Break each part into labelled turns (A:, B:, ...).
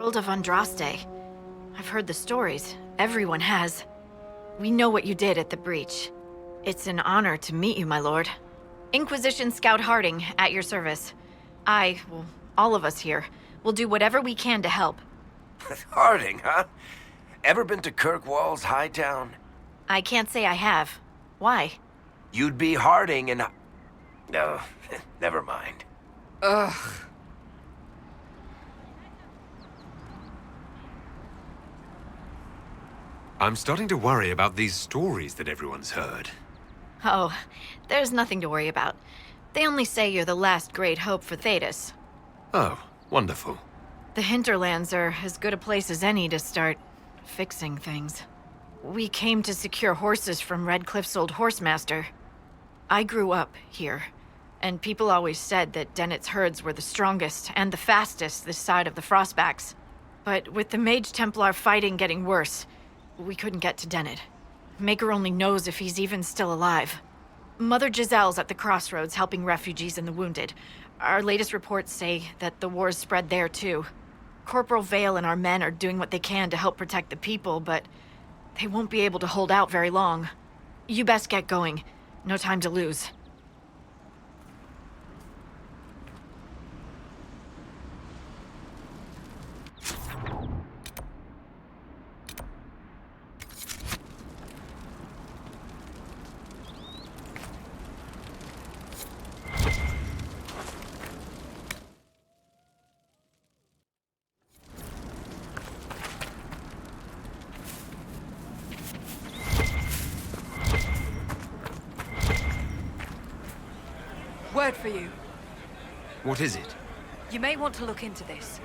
A: World of Andraste. I've heard the stories. Everyone has. We know what you did at the breach. It's an honor to meet you, my lord. Inquisition Scout Harding, at your service. Well, all of us here, will do whatever we can to help.
B: Harding, huh? Ever been to Kirkwall's Hightown?
A: I can't say I have. Why?
B: You'd be Harding and... No, never mind.
C: Ugh.
D: I'm starting to worry about these stories that everyone's heard.
A: Oh, there's nothing to worry about. They only say you're the last great hope for Thetis.
D: Oh, wonderful.
A: The hinterlands are as good a place as any to start fixing things. We came to secure horses from Redcliffe's old horsemaster. I grew up here, and people always said that Dennett's herds were the strongest and the fastest this side of the Frostbacks. But with the Mage Templar fighting getting worse, we couldn't get to Dennett. Maker only knows if he's even still alive. Mother Giselle's at the crossroads helping refugees and the wounded. Our latest reports say that the war's spread there too. Corporal Vale and our men are doing what they can to help protect the people, but they won't be able to hold out very long. You best get going. No time to lose.
C: Word for you.
D: What is it?
C: You may want to look into this.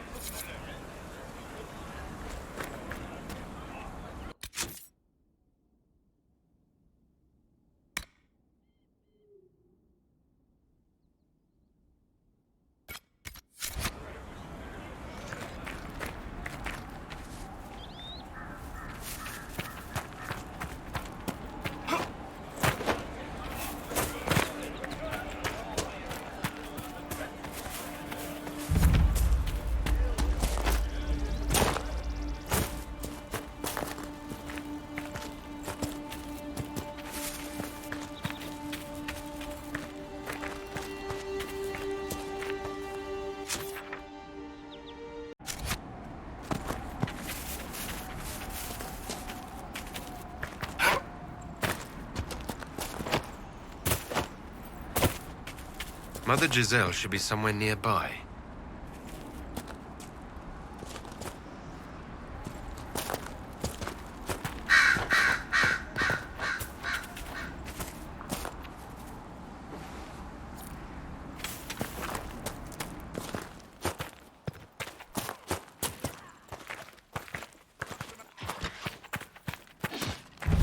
D: Mother Giselle should be somewhere nearby.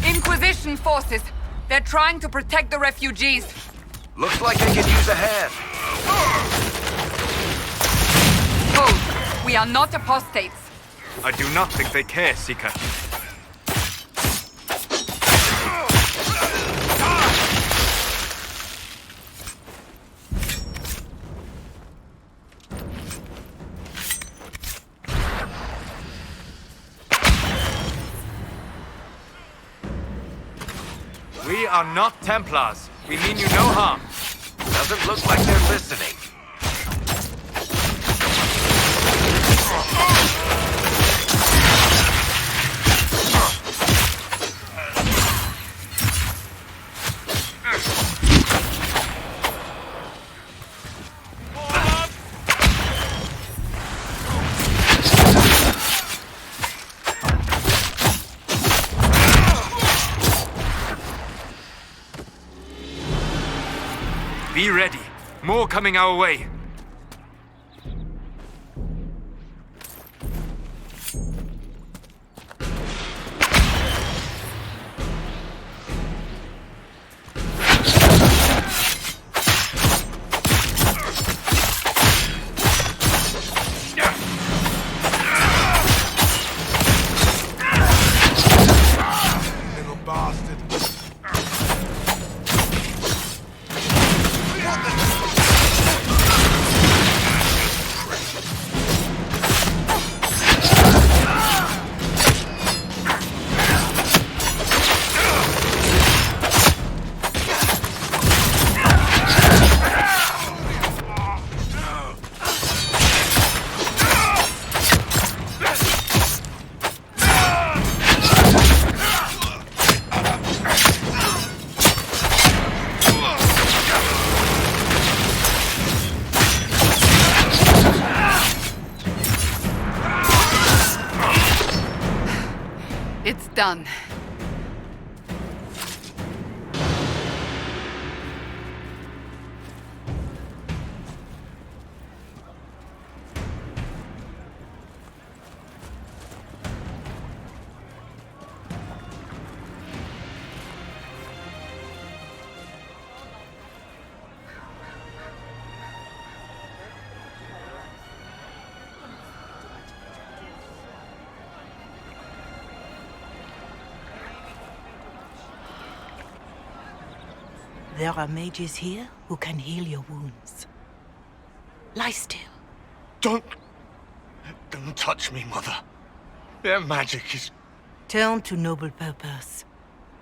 C: Inquisition forces! They're trying to protect the refugees!
B: Looks like I could use a hand.
C: Hold! We are not apostates!
E: I do not think they care, Seeker. We are not Templars. We mean you no harm.
B: Doesn't look like they're listening.
E: Be ready. More coming our way.
B: Little bastard.
C: Done.
F: There are mages here who can heal your wounds. Lie still.
G: Don't touch me, Mother. Their magic is...
F: Turn to noble purpose.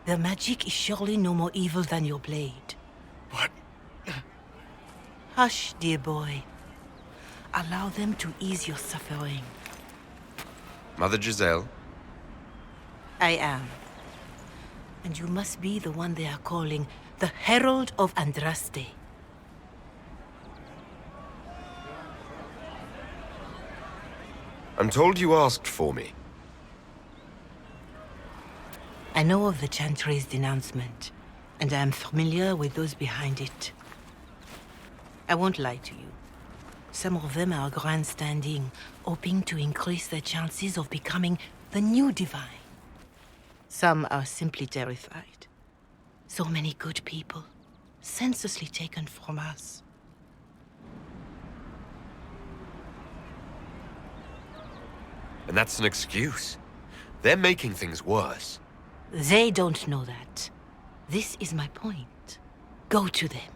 F: Their magic is surely no more evil than your blade.
G: What?
F: Hush, dear boy. Allow them to ease your suffering.
B: Mother Giselle?
F: I am. And you must be the one they are calling the Herald of Andraste.
B: I'm told you asked for me.
F: I know of the Chantry's denouncement, and I am familiar with those behind it. I won't lie to you. Some of them are grandstanding, hoping to increase their chances of becoming the new divine. Some are simply terrified. So many good people, senselessly taken from us.
B: And that's an excuse. They're making things worse.
F: They don't know that. This is my point. Go to them.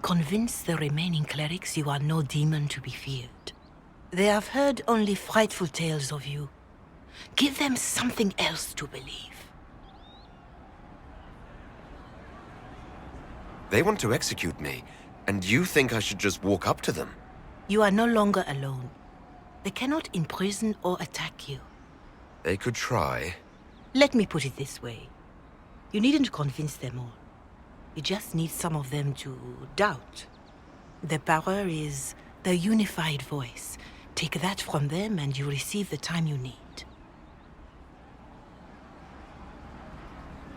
F: Convince the remaining clerics you are no demon to be feared. They have heard only frightful tales of you. Give them something else to believe.
B: They want to execute me, and you think I should just walk up to them?
F: You are no longer alone. They cannot imprison or attack you.
B: They could try.
F: Let me put it this way. You needn't convince them all. You just need some of them to doubt. Their power is their unified voice. Take that from them and you receive the time you need.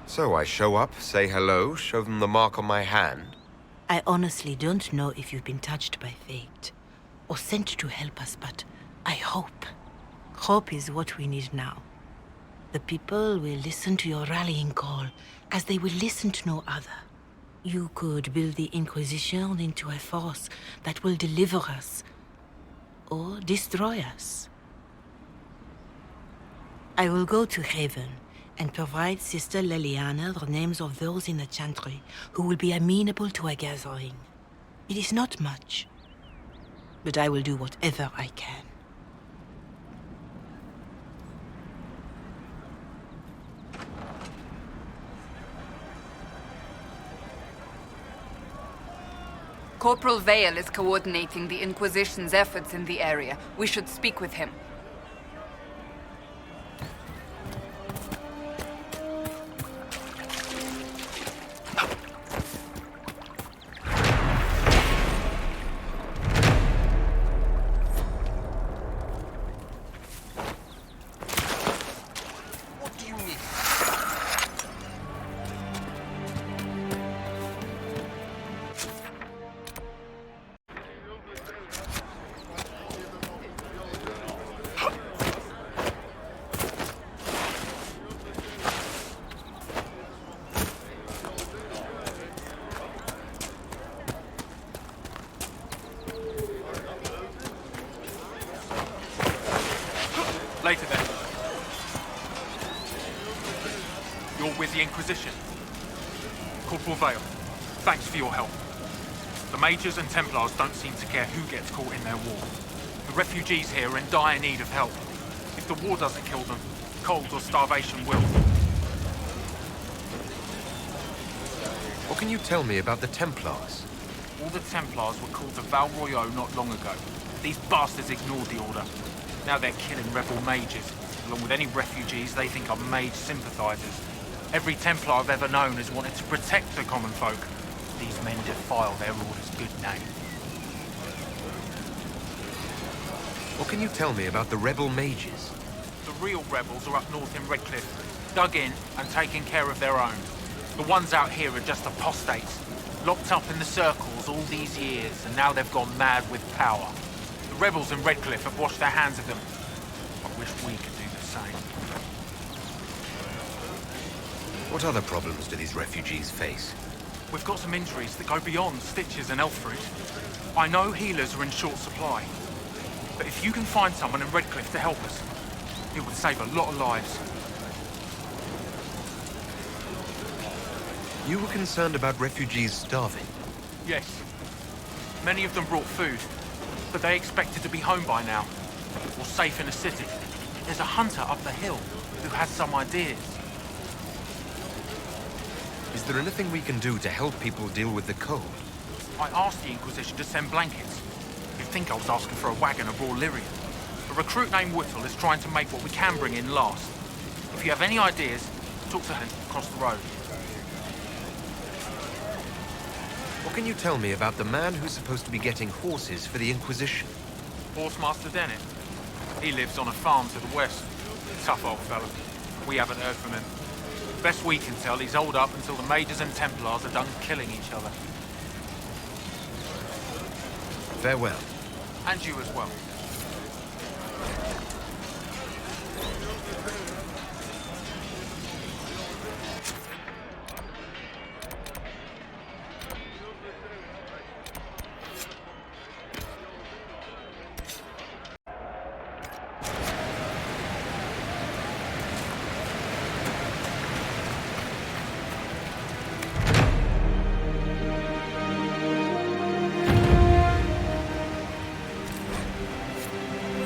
B: So I show up, say hello, show them the mark on my hand.
F: I honestly don't know if you've been touched by fate or sent to help us, but I hope. Hope is what we need now. The people will listen to your rallying call as they will listen to no other. You could build the Inquisition into a force that will deliver us or destroy us. I will go to Haven and provide Sister Leliana the names of those in the Chantry who will be amenable to a gathering. It is not much, but I will do whatever I can.
C: Corporal Vale is coordinating the Inquisition's efforts in the area. We should speak with him.
E: Later then. You're with the Inquisition. Corporal Vale, thanks for your help. The Mages and Templars don't seem to care who gets caught in their war. The refugees here are in dire need of help. If the war doesn't kill them, cold or starvation will.
B: What can you tell me about the Templars?
E: All the Templars were called to Val Royeaux not long ago. These bastards ignored the order. Now they're killing rebel mages, along with any refugees they think are mage sympathizers. Every Templar I've ever known has wanted to protect the common folk. These men defile their order's good name.
B: What can you tell me about the rebel mages?
E: The real rebels are up north in Redcliffe. dug in and taking care of their own. The ones out here are just apostates, locked up in the circles all these years, and now they've gone mad with power. The rebels in Redcliffe have washed their hands of them. I wish we could do the same.
D: What other problems do these refugees face?
E: We've got some injuries that go beyond stitches and elf fruit. I know healers are in short supply, but if you can find someone in Redcliffe to help us, it would save a lot of lives.
D: You were concerned about refugees starving.
E: Yes. Many of them brought food, but they expected to be home by now, or safe in a city. There's a hunter up the hill who has some ideas.
D: Is there anything we can do to help people deal with the cold?
E: I asked the Inquisition to send blankets. You'd think I was asking for a wagon of raw lyrium. A recruit named Whittle is trying to make what we can bring in last. If you have any ideas, talk to him across the road.
D: What can you tell me about the man who's supposed to be getting horses for the Inquisition?
E: Horsemaster Dennett. He lives on a farm to the west. Tough old fellow. We haven't heard from him. Best we can tell, he's holed up until the Mages and Templars are done killing each other.
D: Farewell.
E: And you as well.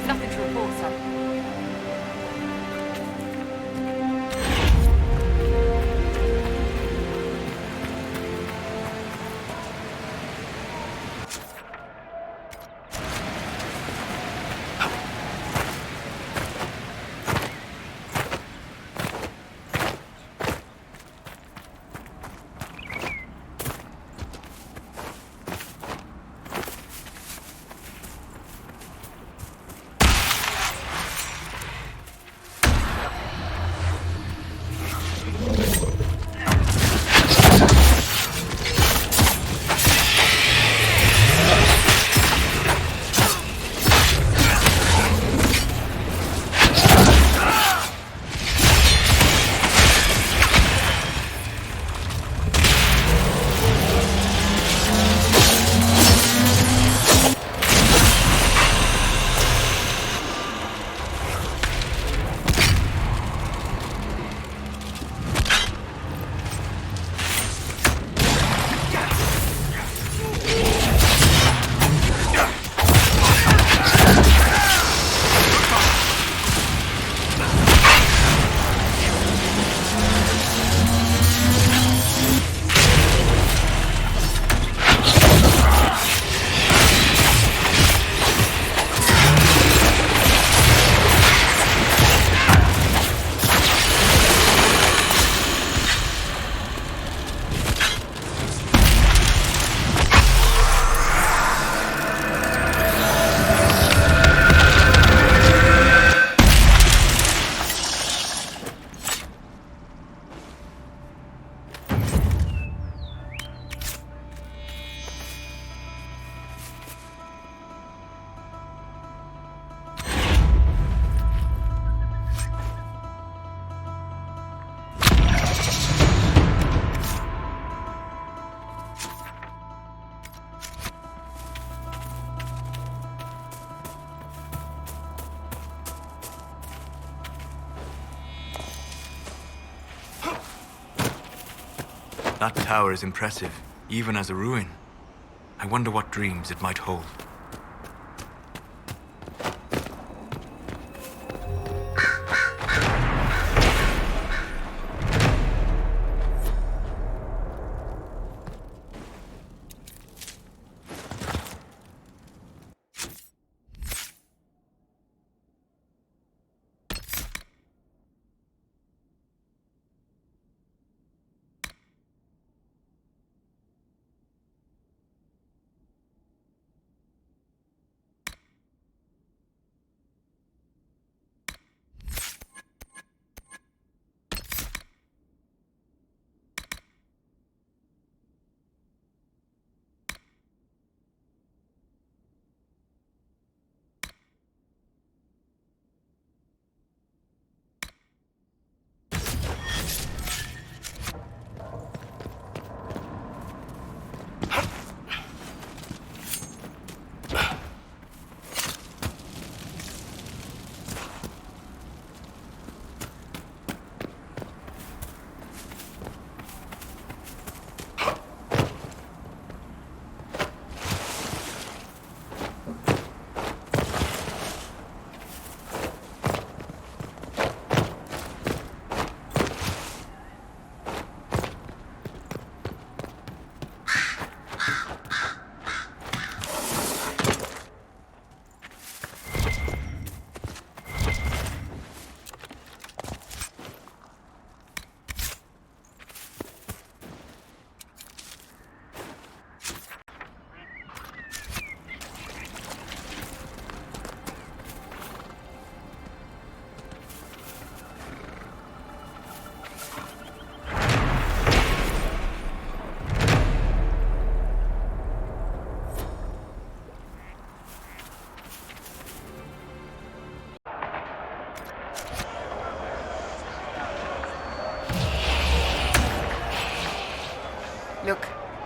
C: Nothing to report, sir.
H: That tower is impressive, even as a ruin. I wonder what dreams it might hold.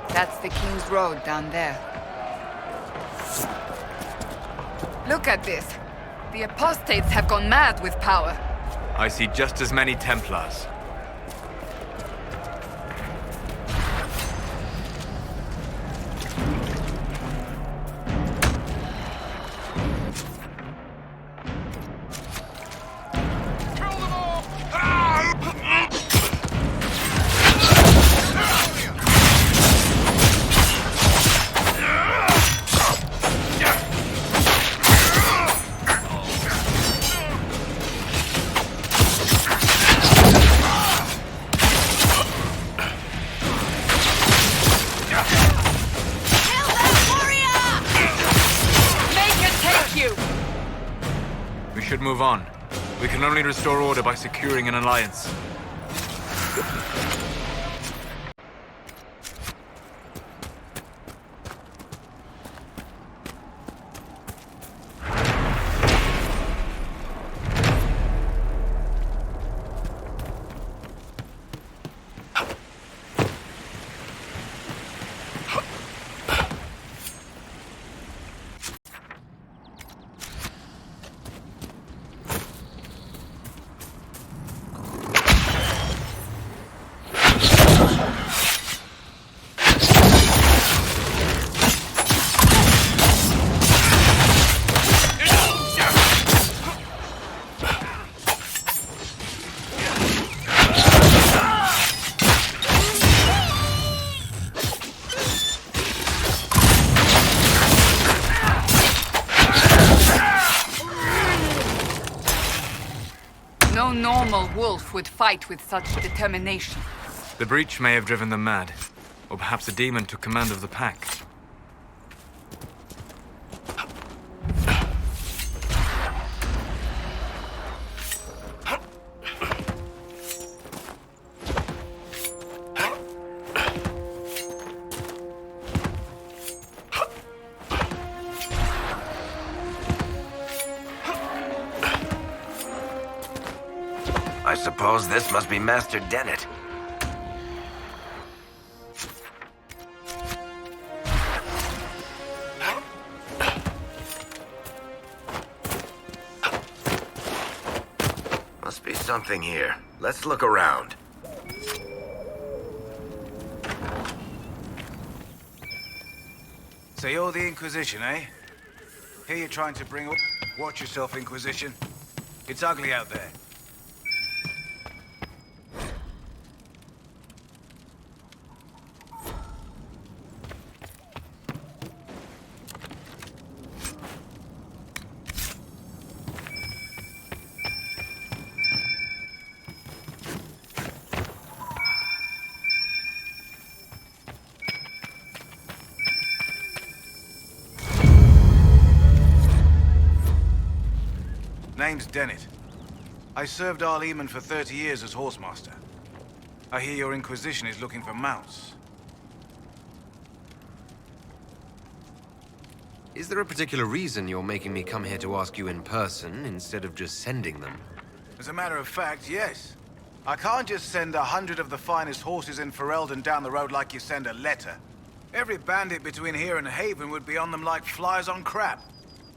C: That's the King's Road down there. Look at this. The apostates have gone mad with power.
H: I see just as many Templars. Move on. We can only restore order by securing an alliance.
C: No normal wolf would fight with such determination.
H: The breach may have driven them mad. Or perhaps a demon took command of the pack.
B: I suppose this must be Master Dennett. Must be something here. Let's look around.
I: So you're the Inquisition, eh? Here you're trying to bring up... Watch yourself, Inquisition. It's ugly out there. Name's Dennett. I served our Leman for 30 years as horsemaster. I hear your Inquisition is looking for mounts.
D: Is there a particular reason you're making me come here to ask you in person instead of just sending them?
I: As a matter of fact, yes. I can't just send 100 of the finest horses in Ferelden down the road like you send a letter. Every bandit between here and Haven would be on them like flies on crap.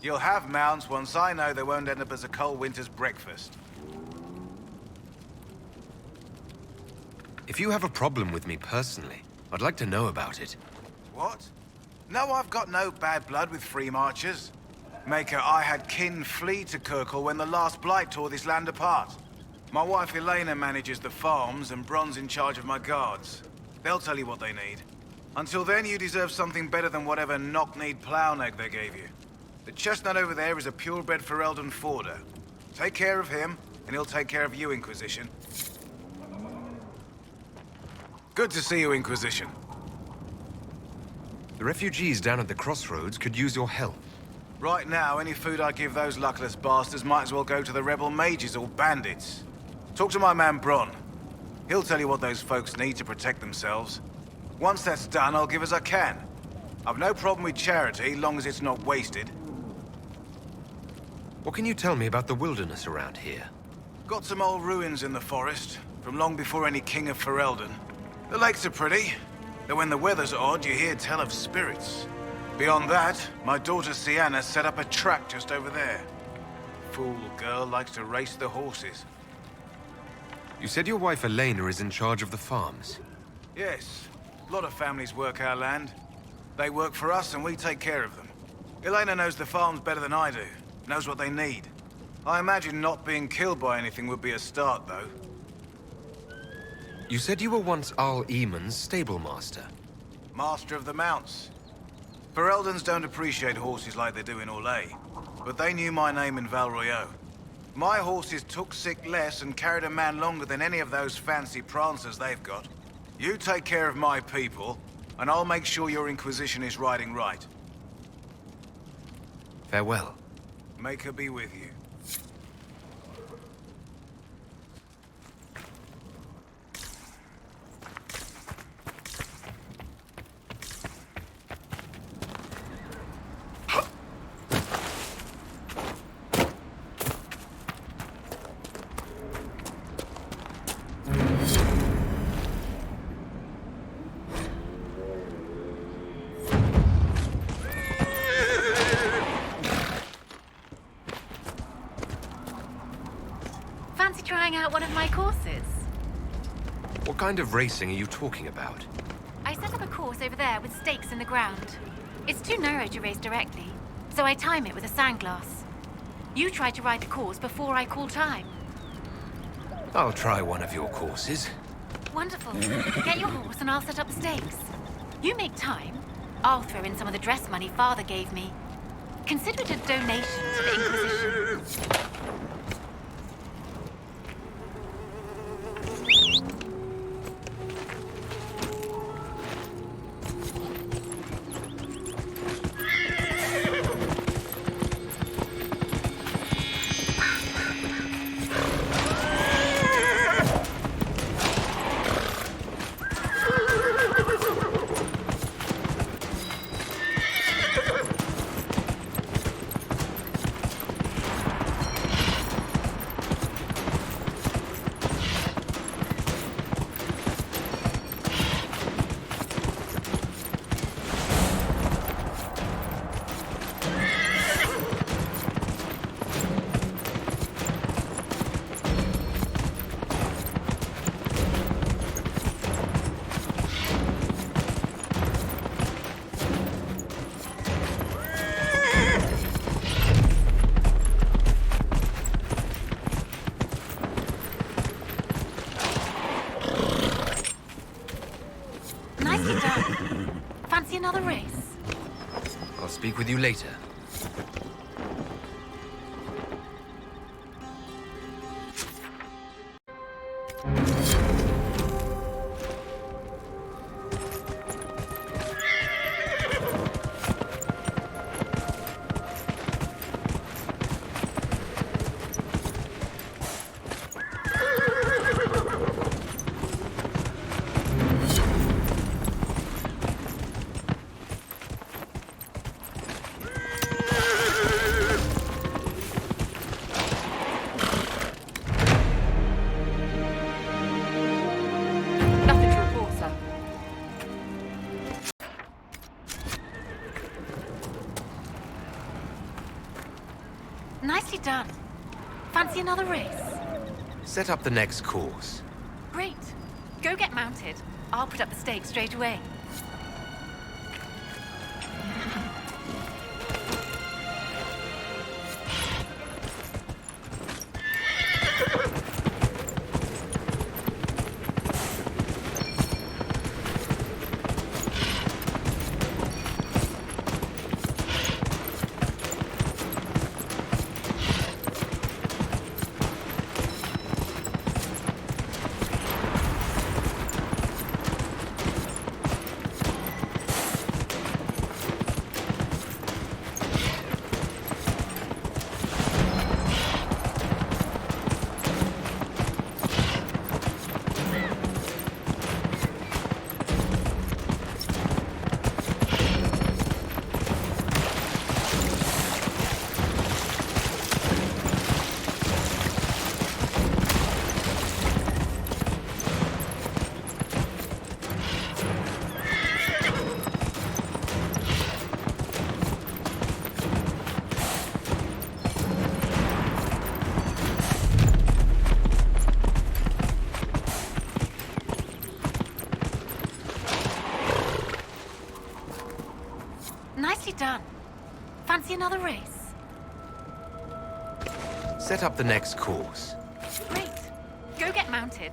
I: You'll have mounts once I know they won't end up as a cold winter's breakfast.
D: If you have a problem with me personally, I'd like to know about it.
I: What? No, I've got no bad blood with free marchers. Maker, I had kin flee to Kirkle when the last blight tore this land apart. My wife Elena manages the farms and Bron's in charge of my guards. They'll tell you what they need. Until then, you deserve something better than whatever knock-kneed plow-neck they gave you. The chestnut over there is a purebred Ferelden forder. Take care of him, and he'll take care of you, Inquisition. Good to see you, Inquisition.
D: The refugees down at the crossroads could use your help.
I: Right now, any food I give those luckless bastards might as well go to the rebel mages or bandits. Talk to my man Bron. He'll tell you what those folks need to protect themselves. Once that's done, I'll give as I can. I've no problem with charity, long as it's not wasted.
D: What can you tell me about the wilderness around here?
I: Got some old ruins in the forest, from long before any king of Ferelden. The lakes are pretty. That when the weather's odd, you hear tell of spirits. Beyond that, my daughter Sienna set up a track just over there. Fool girl likes to race the horses.
D: You said your wife Elena is in charge of the farms.
I: Yes. A lot of families work our land. They work for us and we take care of them. Elena knows the farms better than I do. Knows what they need. I imagine not being killed by anything would be a start, though.
D: You said you were once Al Eamon's stable master.
I: Master of the mounts. Fereldans don't appreciate horses like they do in Orlais, but they knew my name in Val Royeaux. My horses took sick less and carried a man longer than any of those fancy prancers they've got. You take care of my people, and I'll make sure your Inquisition is riding right.
D: Farewell.
I: Make her be with you.
A: Fancy trying out one of my courses?
D: What kind of racing are you talking about?
A: I set up a course over there with stakes in the ground. It's too narrow to race directly, so I time it with a sandglass. You try to ride the course before I call time.
D: I'll try one of your courses.
A: Wonderful. Get your horse and I'll set up the stakes. You make time. I'll throw in some of the dress money Father gave me. Consider it a donation to the Inquisition. Another race?
D: I'll speak with you later.
A: Nicely done. Fancy another race?
D: Set up the next course.
A: Great. Go get mounted. I'll put up the stakes straight away. Nicely done. Fancy another race?
D: Set up the next course.
A: Great. Go get mounted.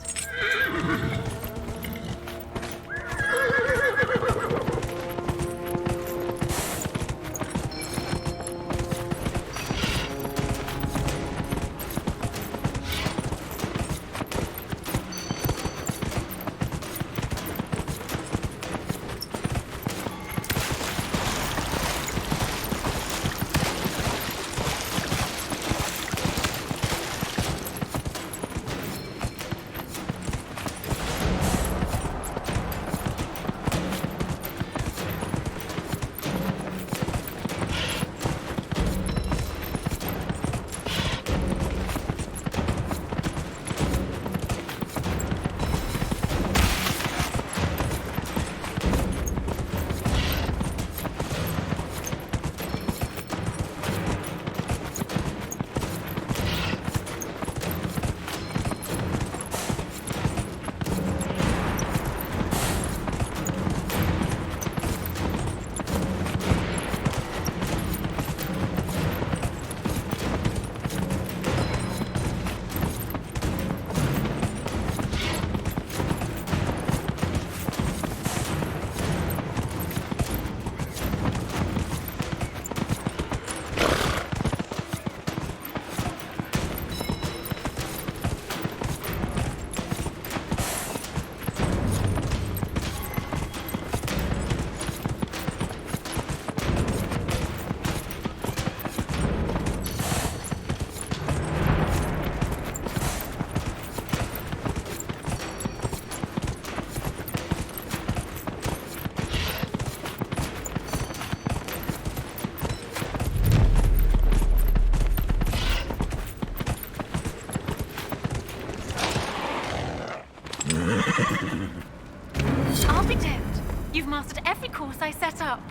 A: I'll be damned. You've mastered every course I set up.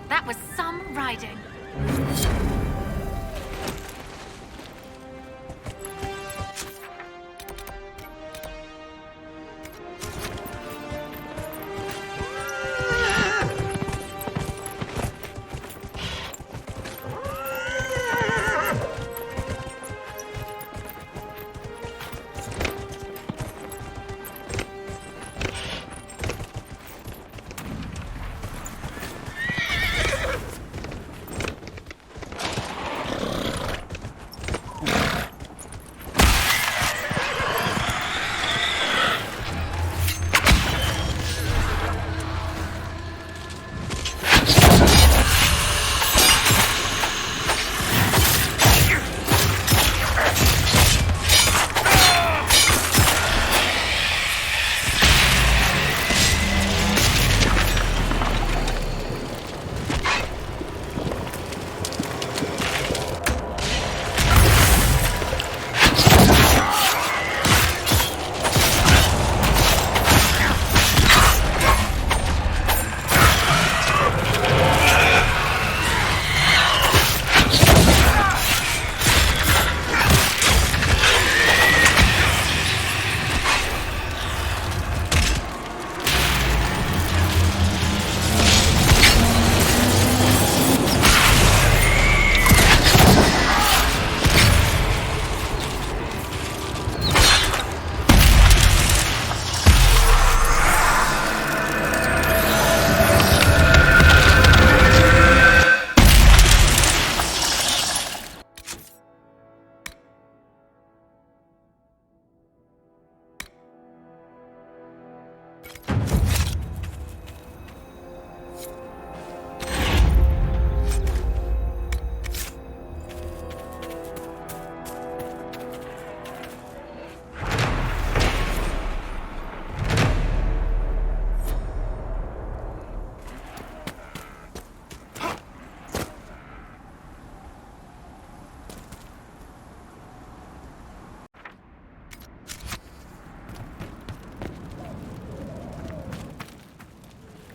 A: That was some riding.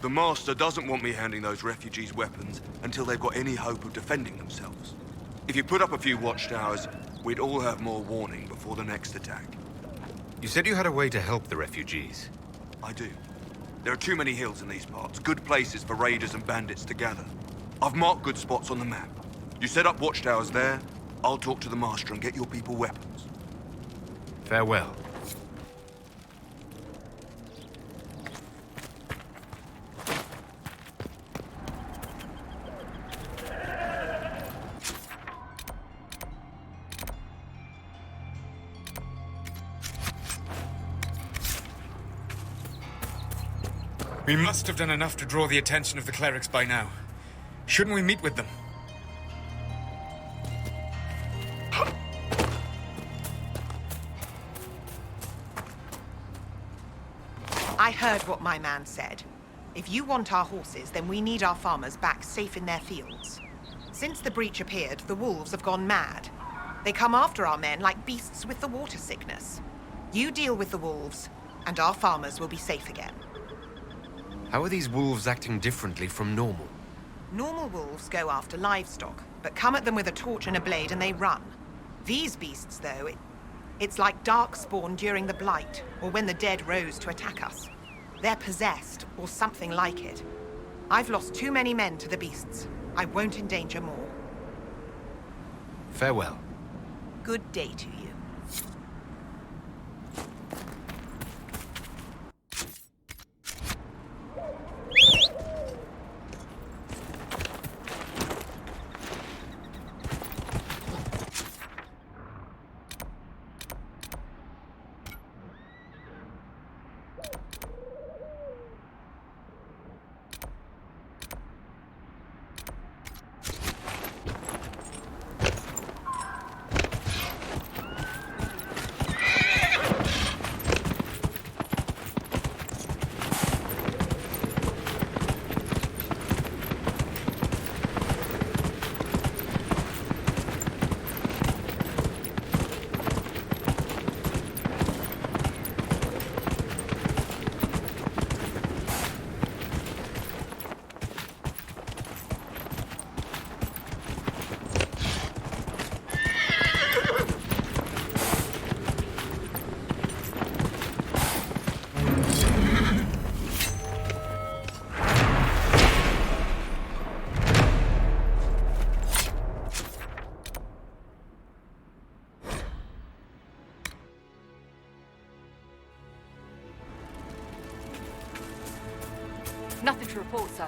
G: The Master doesn't want me handing those refugees weapons until they've got any hope of defending themselves. If you put up a few watchtowers, we'd all have more warning before the next attack.
D: You said you had a way to help the refugees.
G: I do. There are too many hills in these parts, good places for raiders and bandits to gather. I've marked good spots on the map. You set up watchtowers there, I'll talk to the Master and get your people weapons.
D: Farewell.
J: We must have done enough to draw the attention of the clerics by now. Shouldn't we meet with them?
K: I heard what my man said. If you want our horses, then we need our farmers back safe in their fields. Since the breach appeared, the wolves have gone mad. They come after our men like beasts with the water sickness. You deal with the wolves, and our farmers will be safe again.
D: How are these wolves acting differently from normal?
K: Normal wolves go after livestock, but come at them with a torch and a blade and they run. These beasts, though, it's like darkspawn during the Blight, or when the dead rose to attack us. They're possessed, or something like it. I've lost too many men to the beasts. I won't endanger more.
D: Farewell.
K: Good day to you.
C: Nothing to report, sir.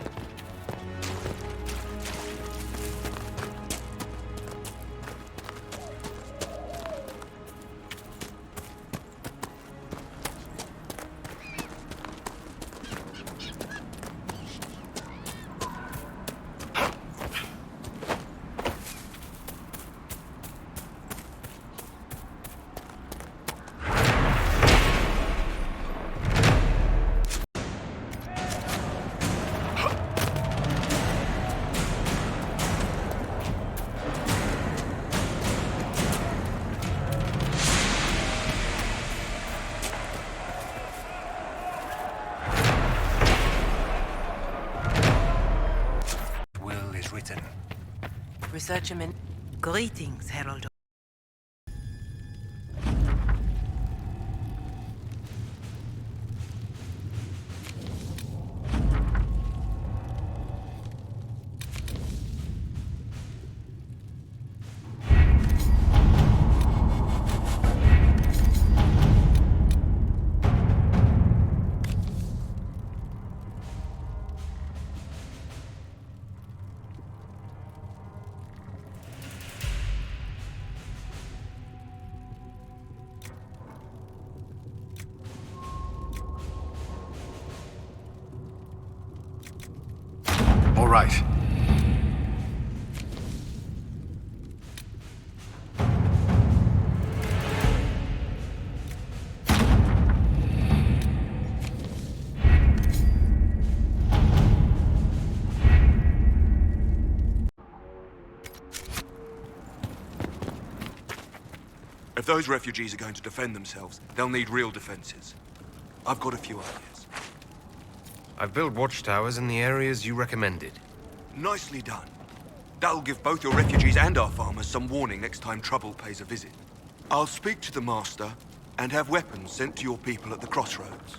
F: Researcherman. Greetings, Heraldo.
B: All right.
G: If those refugees are going to defend themselves, they'll need real defenses. I've got a few ideas.
D: I've built watchtowers in the areas you recommended.
G: Nicely done. That'll give both your refugees and our farmers some warning next time trouble pays a visit. I'll speak to the Master and have weapons sent to your people at the crossroads.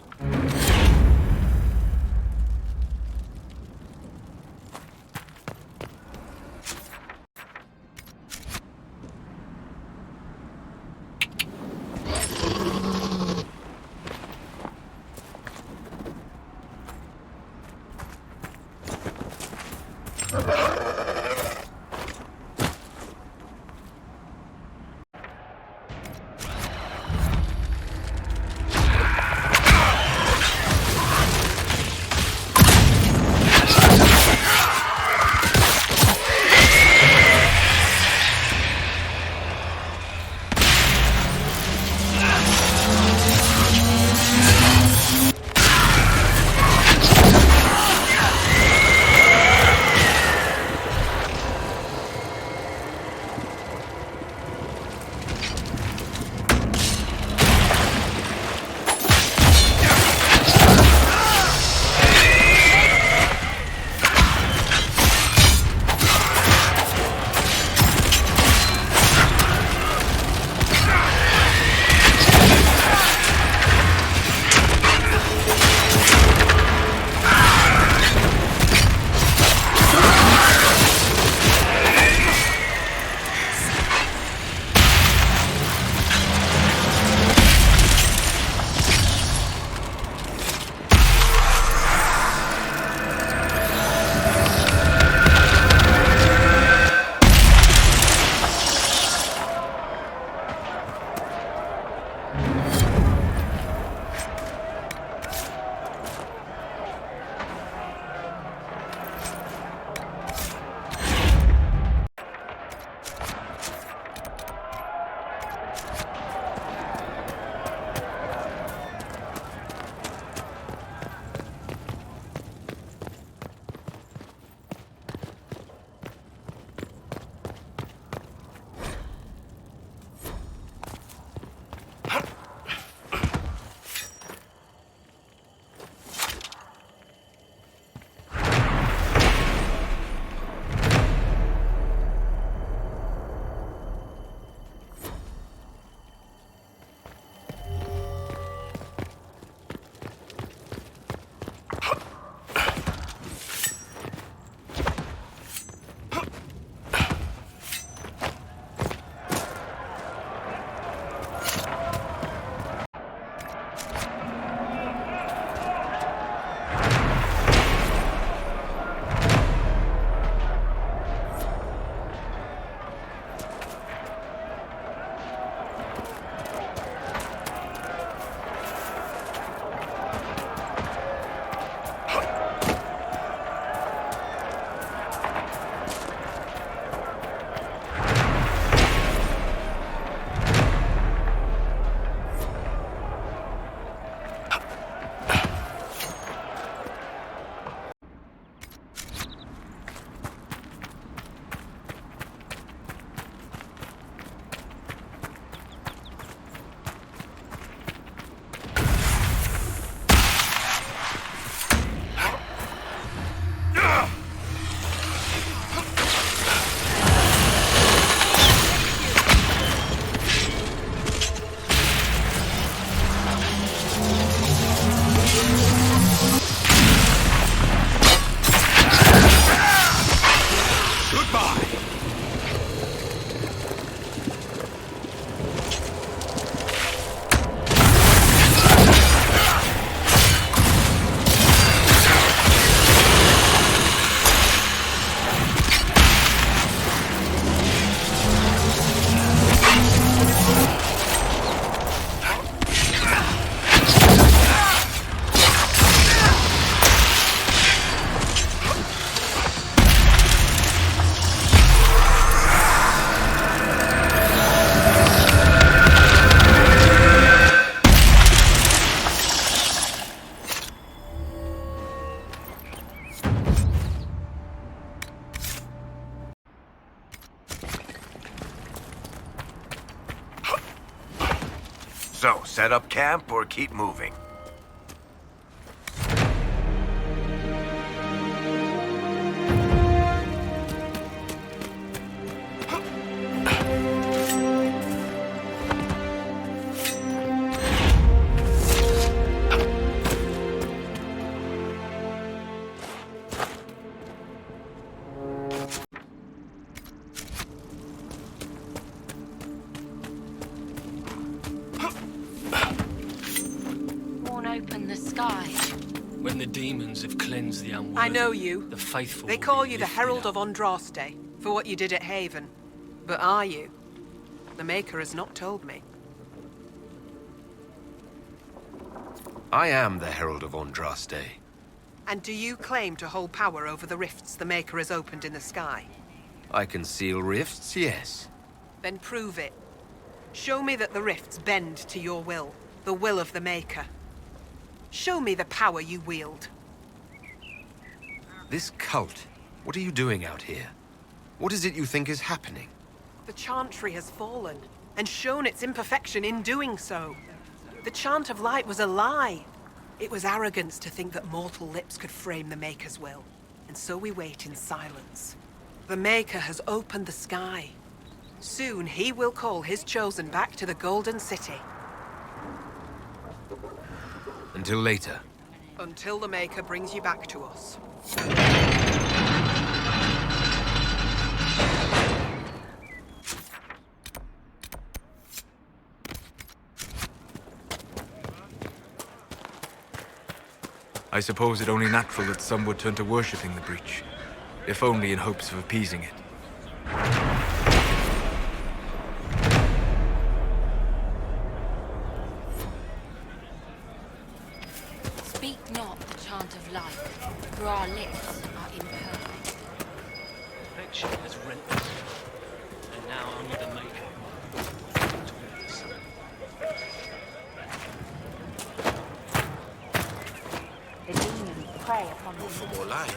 B: So, set up camp or keep moving?
A: Open the sky.
L: When the demons have cleansed the unworthy,
K: I know you.
L: The faithful.
K: They call you the Herald of Andraste for what you did at Haven. But are you? The Maker has not told me.
B: I am the Herald of Andraste.
K: And do you claim to hold power over the rifts the Maker has opened in the sky?
B: I can seal rifts, yes.
K: Then prove it. Show me that the rifts bend to your will, the will of the Maker. Show me the power you wield.
B: This cult, what are you doing out here? What is it you think is happening?
K: The Chantry has fallen, and shown its imperfection in doing so. The Chant of Light was a lie. It was arrogance to think that mortal lips could frame the Maker's will, and so we wait in silence. The Maker has opened the sky. Soon he will call his chosen back to the Golden City.
B: Until later.
K: Until the Maker brings you back to us.
H: I suppose it only natural that some would turn to worshipping the breach, if only in hopes of appeasing it.
M: Speak not the chant of life, for our lips are imperfect.
L: Perfection has rent us, and now only the Maker.
M: The demons prey upon
N: Not for more light.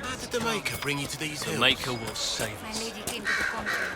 N: How did the Maker bring you to these hills?
L: The Maker will save
M: I
L: us.
M: lead it into the continent.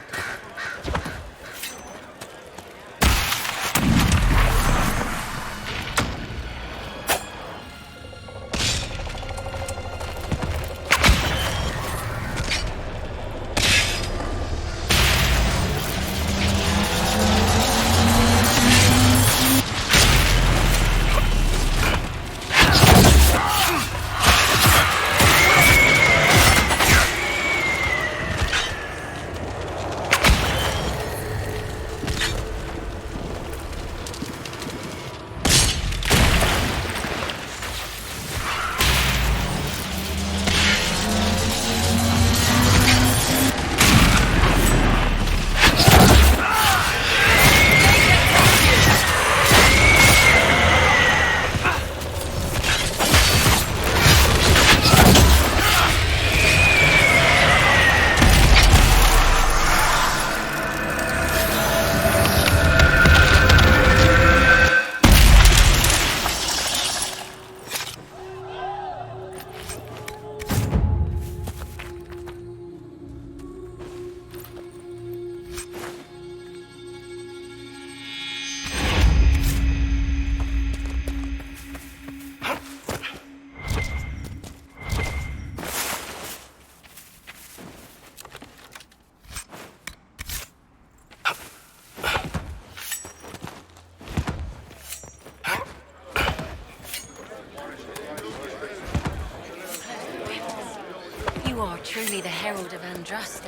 M: You are truly the Herald of Andraste.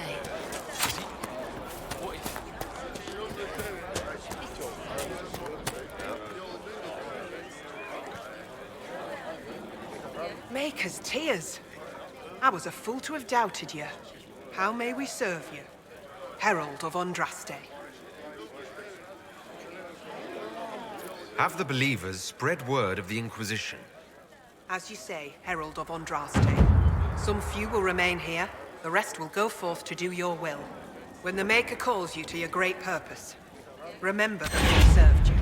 K: Maker's tears. I was a fool to have doubted you. How may we serve you? Herald of Andraste.
D: Have the believers spread word of the Inquisition?
K: As you say, Herald of Andraste. Some few will remain here, the rest will go forth to do your will. When the Maker calls you to your great purpose, remember that he served you.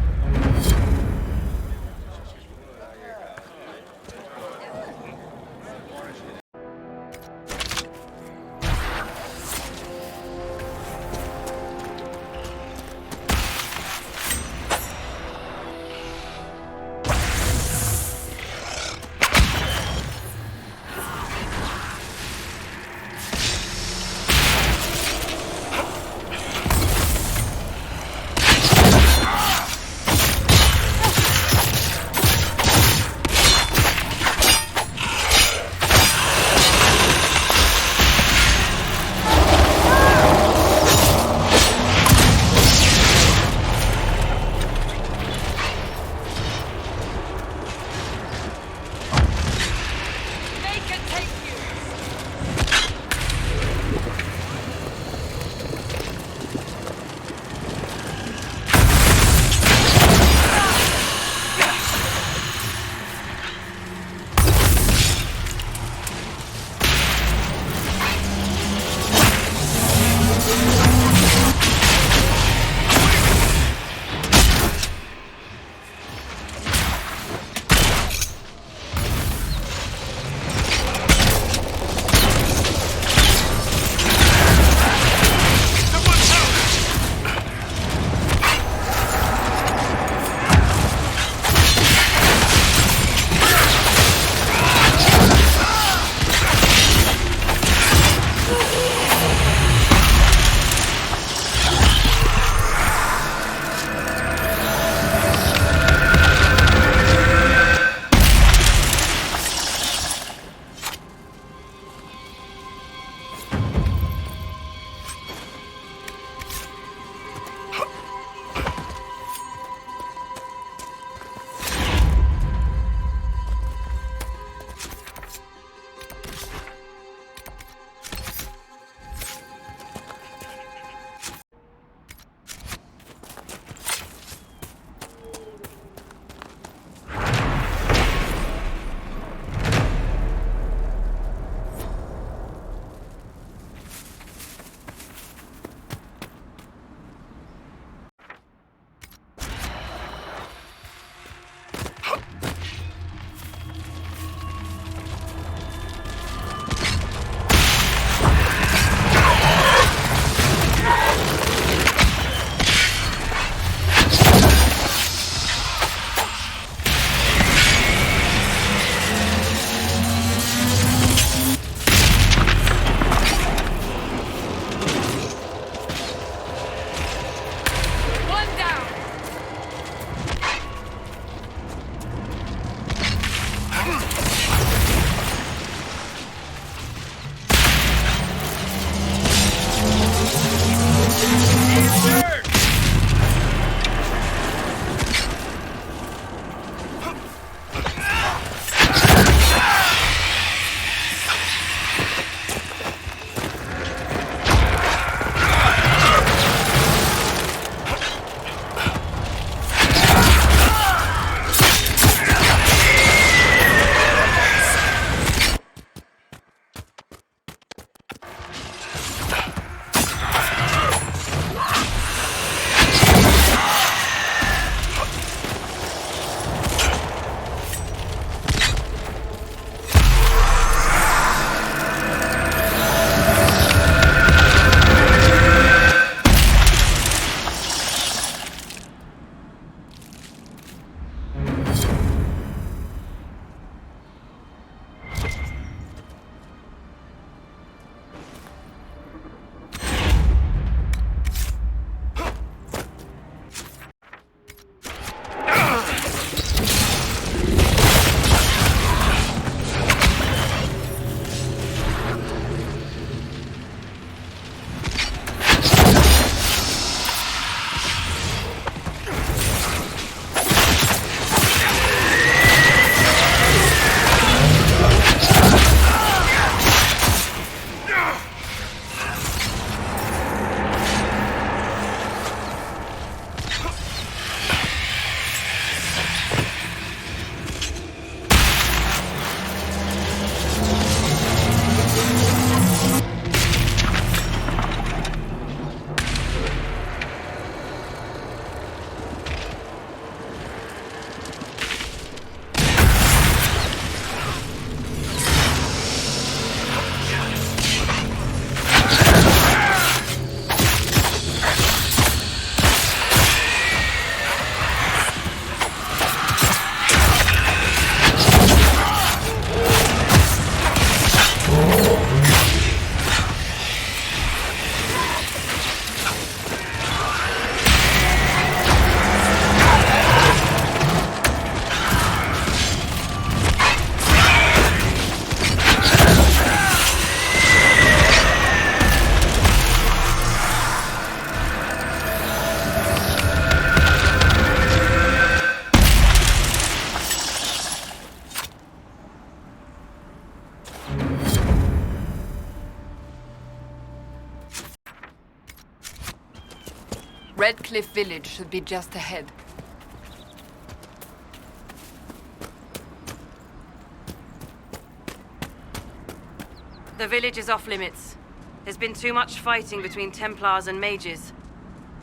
C: Red Cliff Village should be just ahead.
O: The village is off limits. There's been too much fighting between Templars and mages.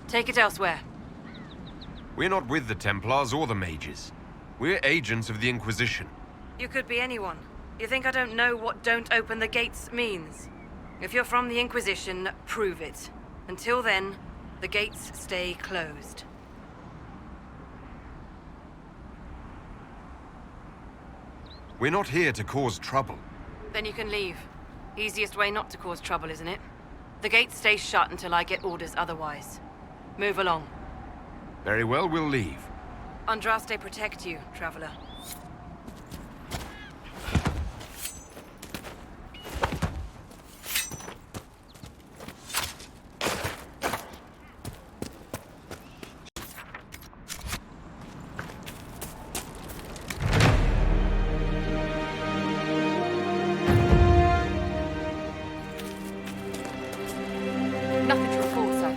O: Take it elsewhere.
B: We're not with the Templars or the mages. We're agents of the Inquisition.
O: You could be anyone. You think I don't know what "don't open the gates" means? If you're from the Inquisition, prove it. Until then, the gates stay closed.
B: We're not here to cause trouble.
O: Then you can leave. Easiest way not to cause trouble, isn't it? The gates stay shut until I get orders otherwise. Move along.
B: Very well, we'll leave.
O: Andraste protect you, traveler.
C: Nothing to report, sir.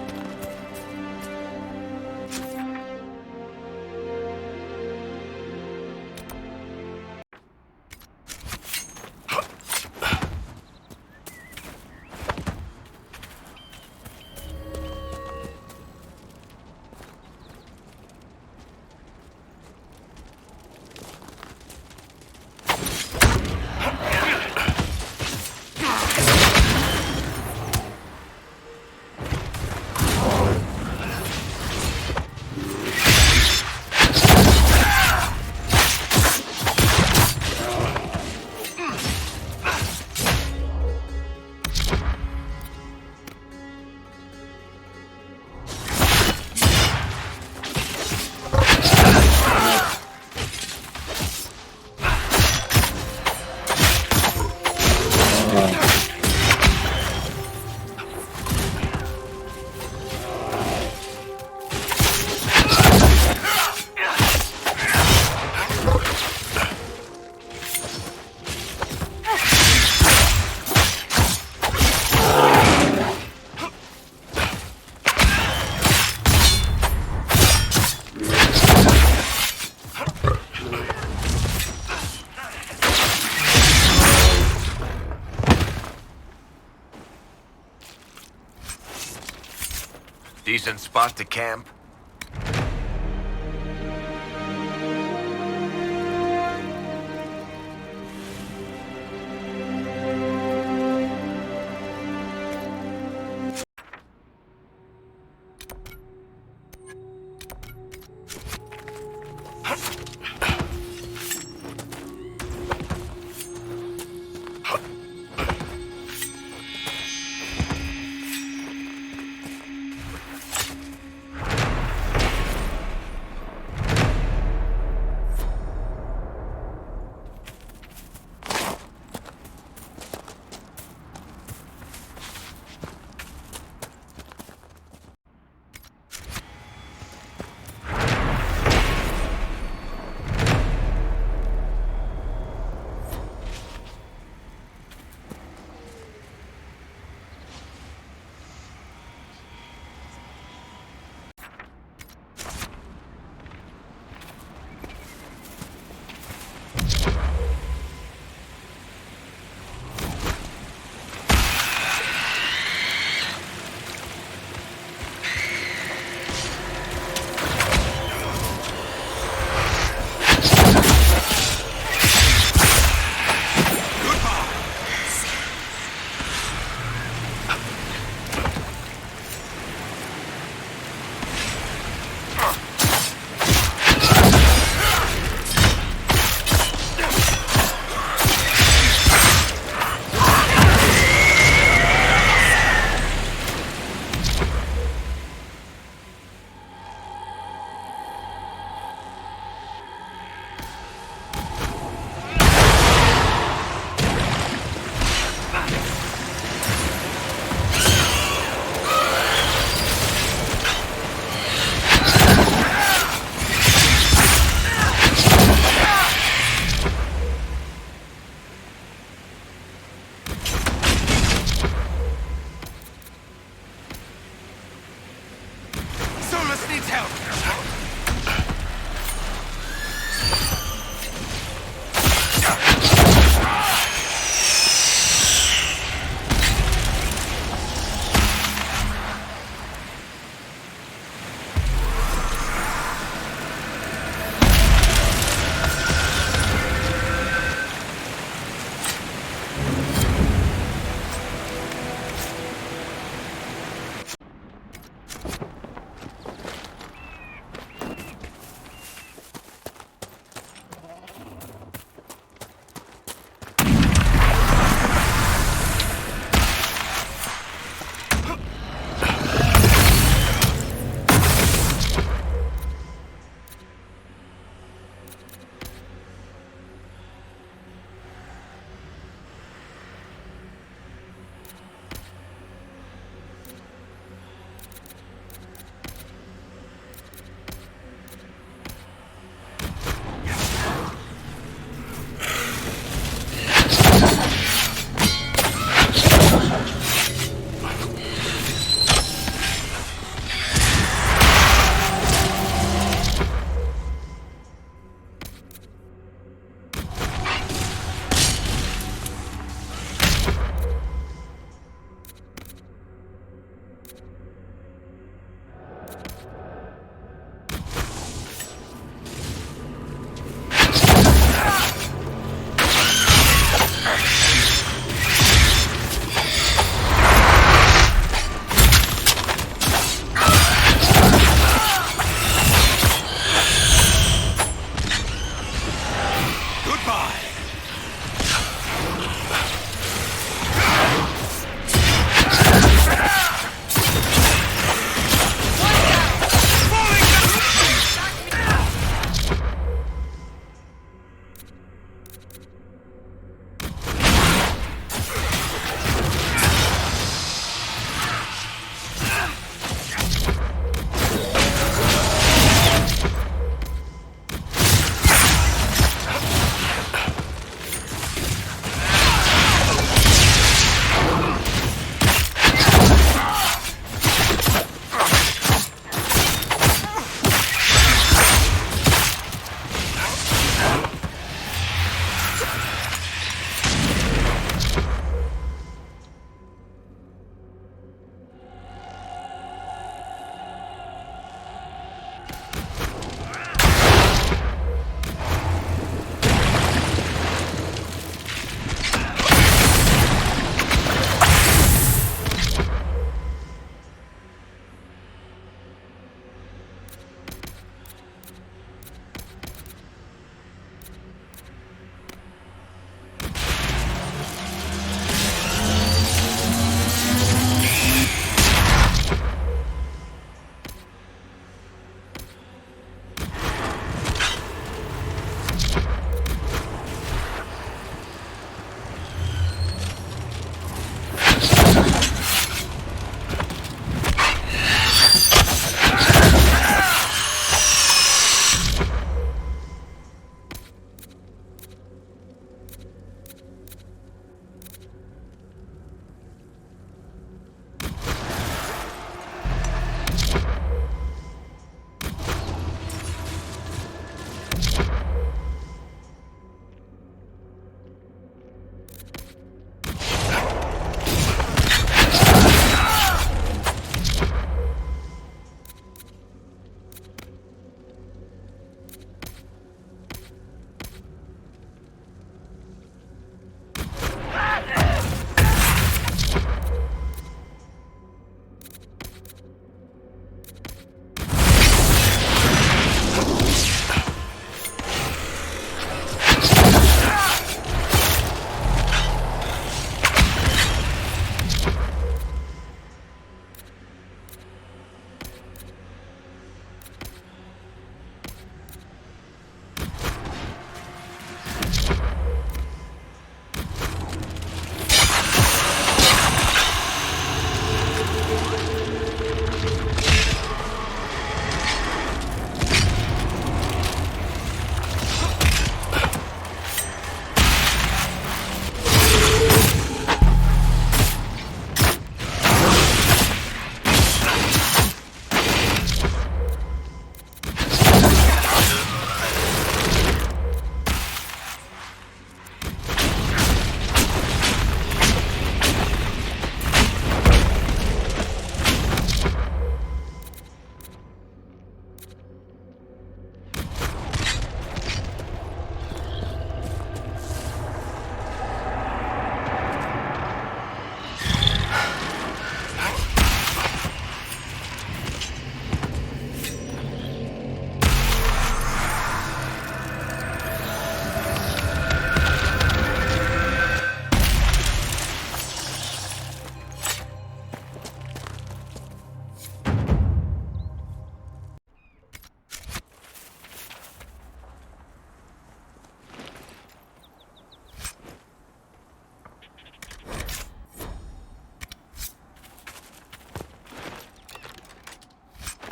N: Decent spot to camp?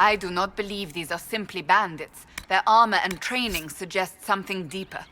C: I do not believe these are simply bandits. Their armor and training suggest something deeper.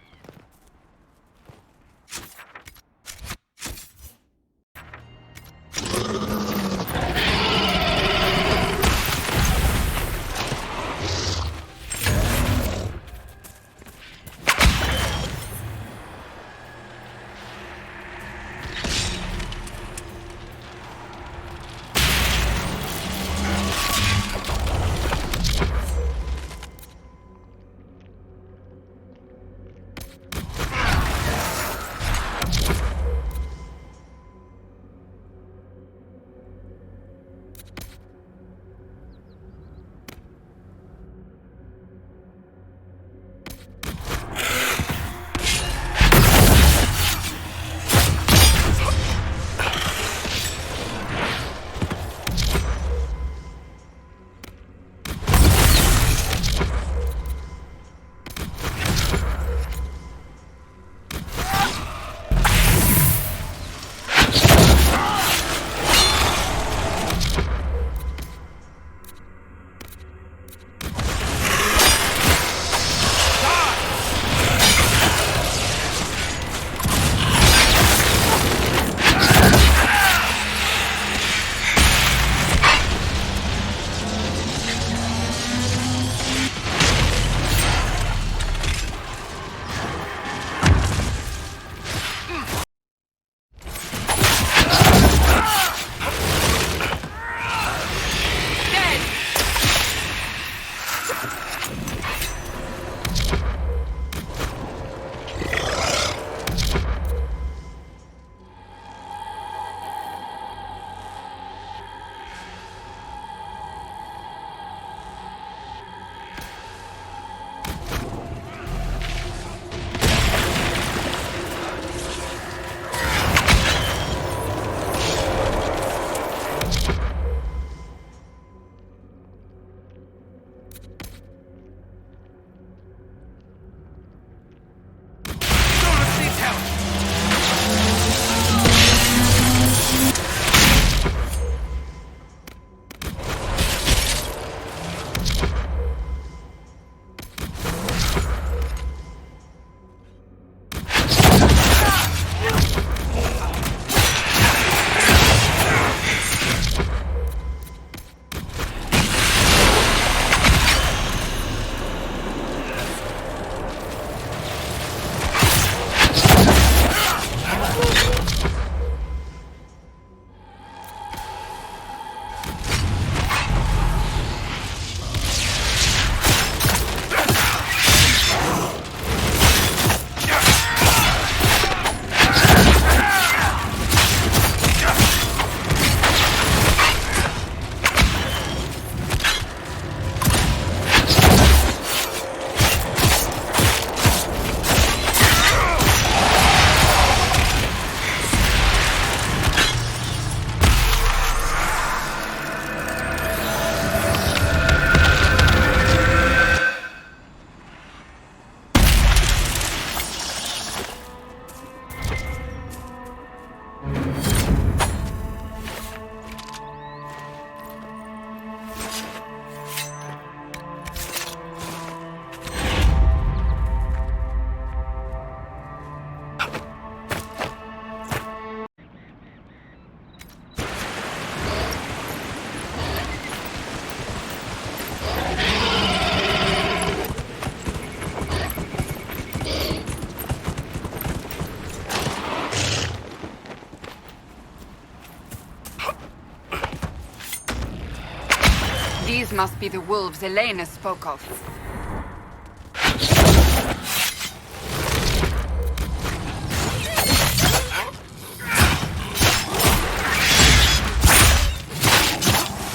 C: These must be the wolves Elena spoke of.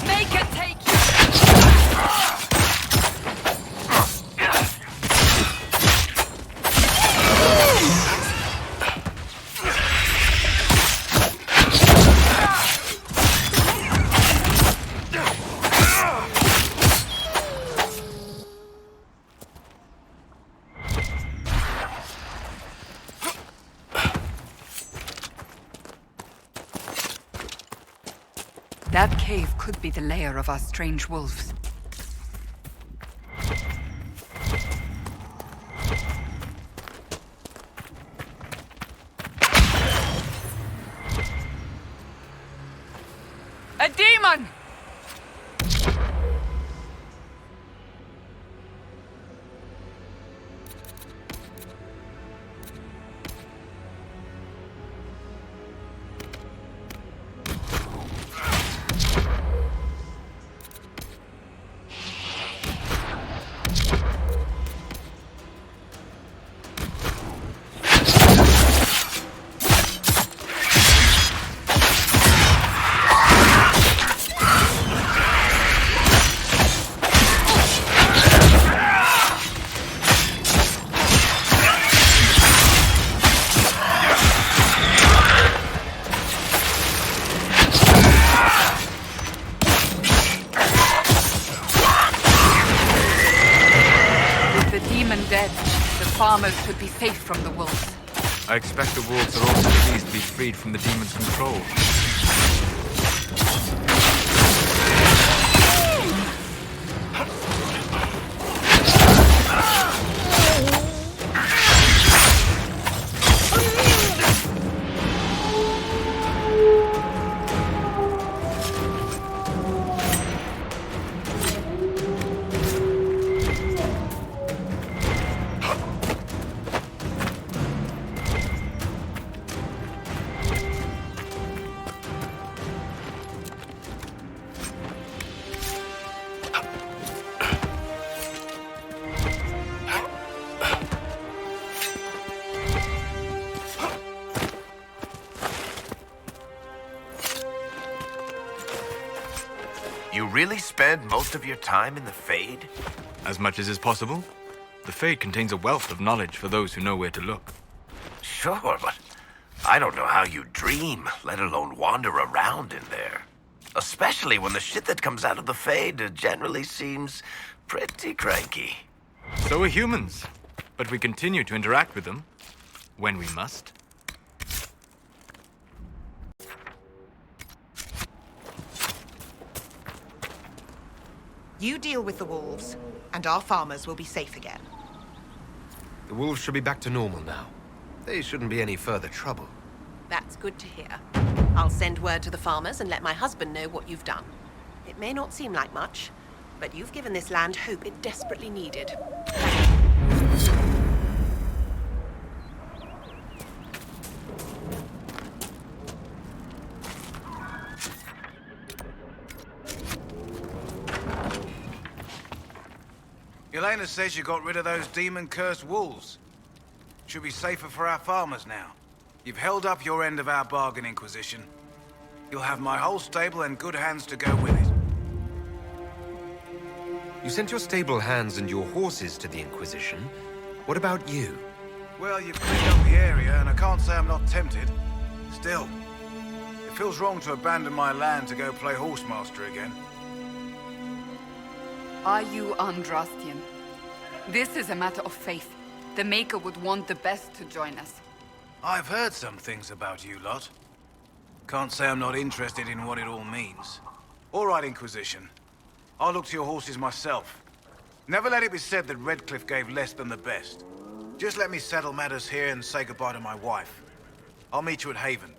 C: Make it take you! That cave could be the lair of our strange wolves. demon! Farmers could be safe from the wolves.
H: I expect the wolves are also pleased to be freed from the demon's control.
N: You really spend most of your time in the Fade?
H: As much as is possible. The Fade contains a wealth of knowledge for those who know where to look.
N: Sure, but I don't know how you dream, let alone wander around in there. Especially when the shit that comes out of the Fade generally seems pretty cranky.
H: So are humans. But we continue to interact with them. When we must.
K: You deal with the wolves, and our farmers will be safe again.
D: The wolves should be back to normal now. They shouldn't be any further trouble.
P: That's good to hear. I'll send word to the farmers and let my husband know what you've done. It may not seem like much, but you've given this land hope it desperately needed.
I: Elena says you got rid of those demon-cursed wolves. Should be safer for our farmers now. You've held up your end of our bargain, Inquisition. You'll have my whole stable and good hands to go with it.
D: You sent your stable hands and your horses to the Inquisition. What about you?
I: Well, you've cleaned up the area, and I can't say I'm not tempted. Still, it feels wrong to abandon my land to go play horsemaster again.
C: Are you Andrastian? This is a matter of faith. The Maker would want the best to join us.
I: I've heard some things about you lot. Can't say I'm not interested in what it all means. All right, Inquisition. I'll look to your horses myself. Never let it be said that Redcliffe gave less than the best. Just let me settle matters here and say goodbye to my wife. I'll meet you at Haven.